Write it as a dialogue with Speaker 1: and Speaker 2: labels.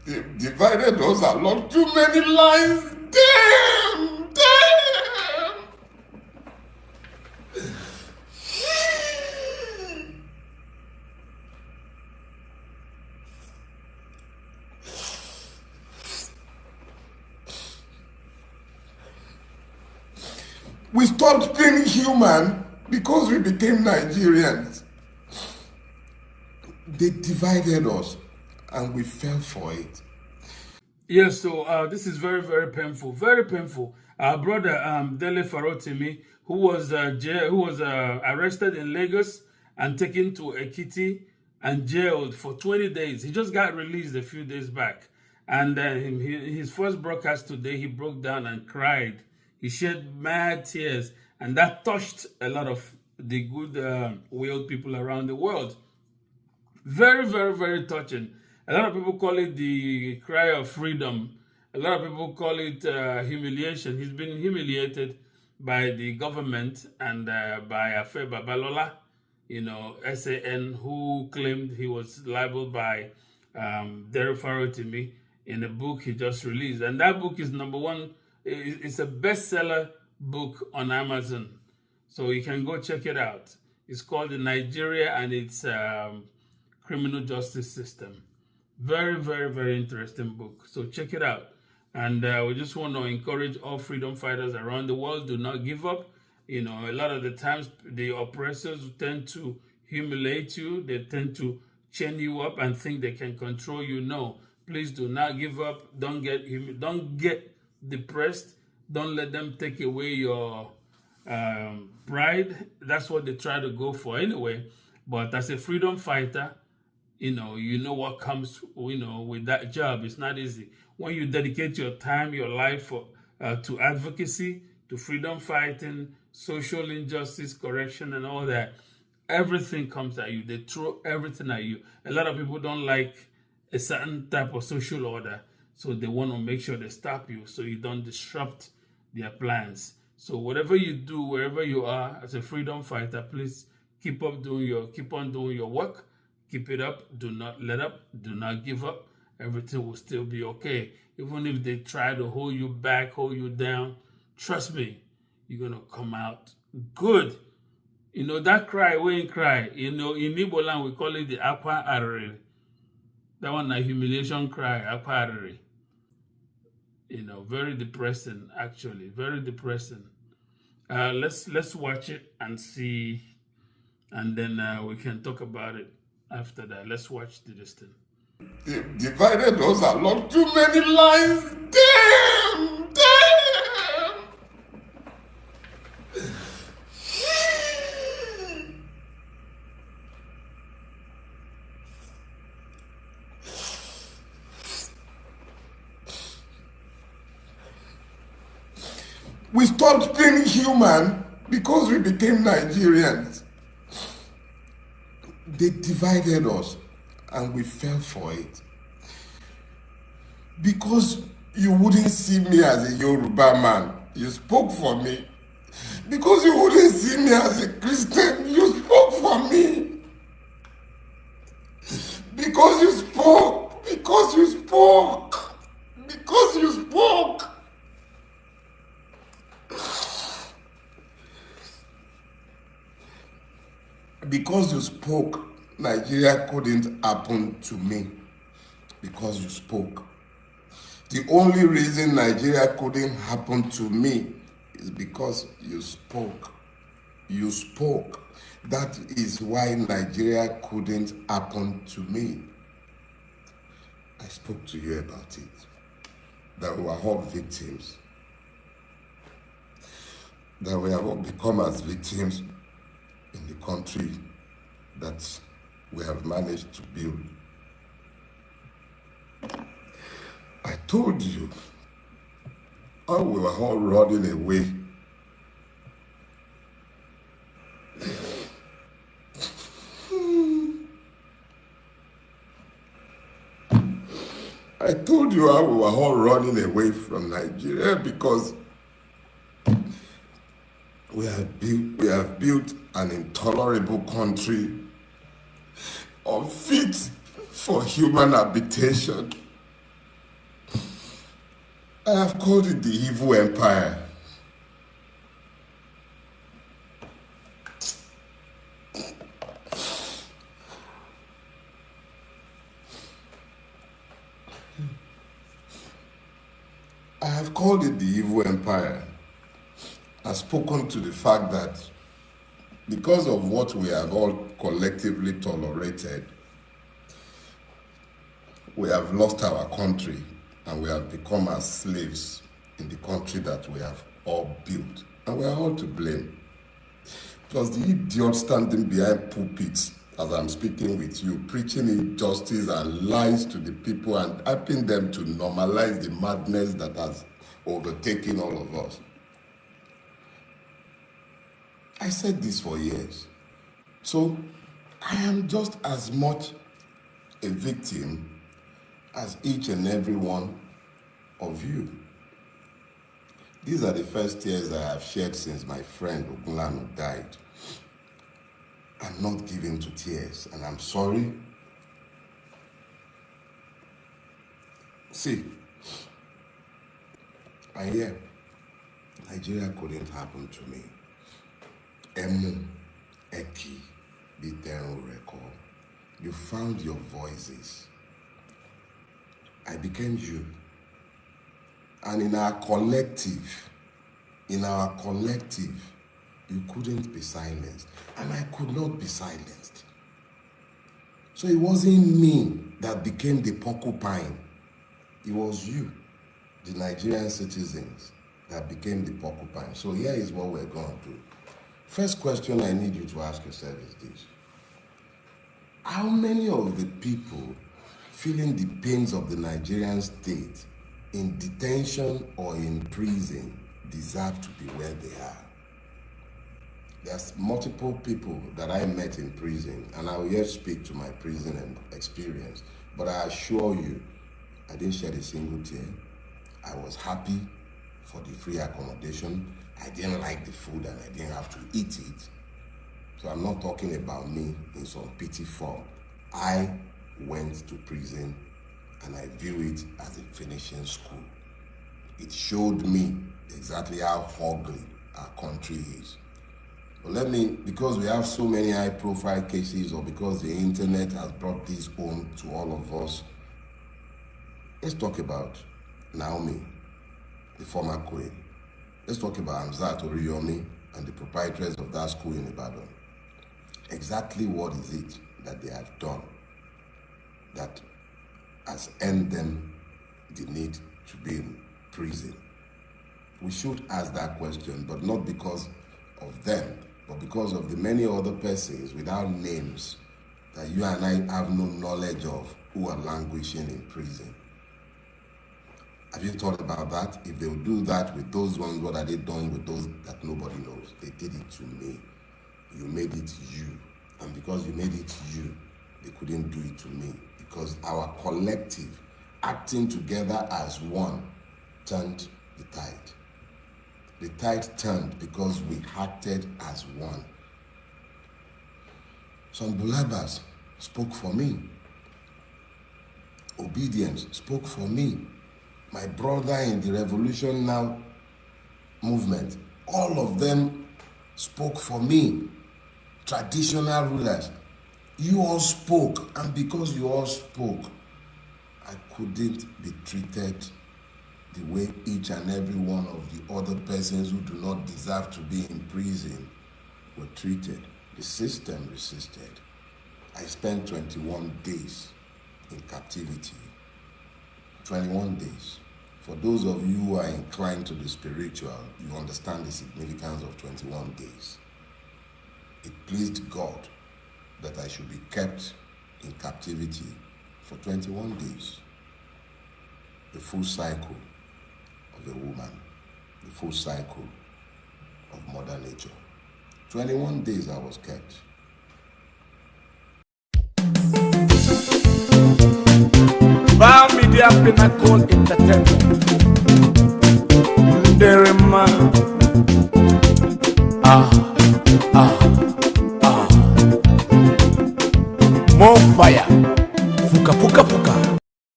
Speaker 1: They've divided us along too many lines. Damn! Damn! We stopped being human because we became Nigerians. They divided us and we fell for it.
Speaker 2: Yes, so this is very, very painful. Very painful. Our brother Dele Farotimi, who was arrested in Lagos and taken to Ekiti and jailed for 20 days. He just got released a few days back. And his first broadcast today, he broke down and cried. He shed mad tears, and that touched a lot of the good-willed people around the world. Very, very, very touching. A lot of people call it the cry of freedom. A lot of people call it humiliation. He's been humiliated by the government and by Afe Babalola, SAN, who claimed he was libeled by Dele Farotimi in a book he just released. And that book is number one. It's a bestseller book on Amazon. So you can go check it out. It's called The Nigeria and its Criminal Justice System. Very, very, very interesting book. So check it out. And we just want to encourage all freedom fighters around the world, do not give up. A lot of the times the oppressors tend to humiliate you. They tend to chain you up and think they can control you. No, please do not give up. Don't get depressed. Don't let them take away your pride. That's what they try to go for anyway. But as a freedom fighter, you know what comes, with that job. It's not easy. When you dedicate your time, your life to advocacy, to freedom fighting, social injustice correction, and all that, everything comes at you. They throw everything at you. A lot of people don't like a certain type of social order, so they want to make sure they stop you so you don't disrupt their plans. So whatever you do, wherever you are as a freedom fighter, please keep on doing your work. Keep it up. Do not let up. Do not give up. Everything will still be okay. Even if they try to hold you back, hold you down, trust me, you're going to come out good. That cry, we ain't cry. In Igbo land, we call it the akwa arịrị. That one, a humiliation cry, akwa arịrị. Very depressing, actually. Very depressing. Let's watch it and see, and then we can talk about it after that. Let's watch this thing.
Speaker 1: They've divided us along too many lines. Damn! Damn! We stopped being human because we became Nigerians. They divided us and we fell for it. Because you wouldn't see me as a Yoruba man, you spoke for me. Because you wouldn't see me as a Christian, you spoke for me. Because you spoke. Because you spoke. Because you spoke. Because you spoke, Nigeria couldn't happen to me. Because you spoke. The only reason Nigeria couldn't happen to me is because you spoke. You spoke. That is why Nigeria couldn't happen to me. I spoke to you about it. That we are all victims. That we have all become as victims in the country that we have managed to build. I told you, how we were all running away. I told you how we were all running away from Nigeria because we have built an intolerable country unfit for human habitation. I have called it the evil empire. I have called it the evil empire. I've spoken to the fact that because of what we have all collectively tolerated, we have lost our country and we have become as slaves in the country that we have all built. And we are all to blame. Plus the idiot standing behind pulpits as I'm speaking with you, preaching injustice and lies to the people and helping them to normalize the madness that has overtaken all of us. I said this for years. So I am just as much a victim as each and every one of you. These are the first tears I have shed since my friend Ogunlanu died. I'm not given to tears, and I'm sorry. See, I hear Nigeria couldn't happen to me. Emu, Eki, Biteru Reko. You found your voices. I became you. And in our collective, you couldn't be silenced. And I could not be silenced. So it wasn't me that became the porcupine. It was you, the Nigerian citizens, that became the porcupine. So here is what we're going to do. First question I need you to ask yourself is this. How many of the people feeling the pains of the Nigerian state in detention or in prison deserve to be where they are? There's multiple people that I met in prison, and I will yet speak to my prison experience, but I assure you, I didn't shed a single tear. I was happy for the free accommodation. I didn't like the food and I didn't have to eat it. So I'm not talking about me in some pity form. I went to prison and I view it as a finishing school. It showed me exactly how ugly our country is. But let me, because we have so many high profile cases or because the internet has brought this home to all of us, let's talk about Naomi, the former queen. Let's talk about Hamzat Oriyomi and the proprietors of that school in Ibadan. Exactly what is it that they have done that has earned them the need to be in prison? We should ask that question, but not because of them, but because of the many other persons without names that you and I have no knowledge of who are languishing in prison. Have you thought about that? If they would do that with those ones, what are they doing with those that nobody knows? They did it to me. You made it you. And because you made it you, they couldn't do it to me. Because our collective, acting together as one, turned the tide. The tide turned because we acted as one. Some Bulabas spoke for me. Obedience spoke for me. My brother in the Revolution Now movement, all of them spoke for me. Traditional rulers, you all spoke, and because you all spoke, I couldn't be treated the way each and every one of the other persons who do not deserve to be in prison were treated. The system resisted. I spent 21 days in captivity. 21 days. For those of you who are inclined to the spiritual, you understand the significance of 21 days. It pleased God that I should be kept in captivity for 21 days. The full cycle of a woman, the full cycle of Mother Nature. 21 days I was kept.
Speaker 3: We4We Media Pinnacle Entertainment. Derema. More fire. Fuka fuka fuka.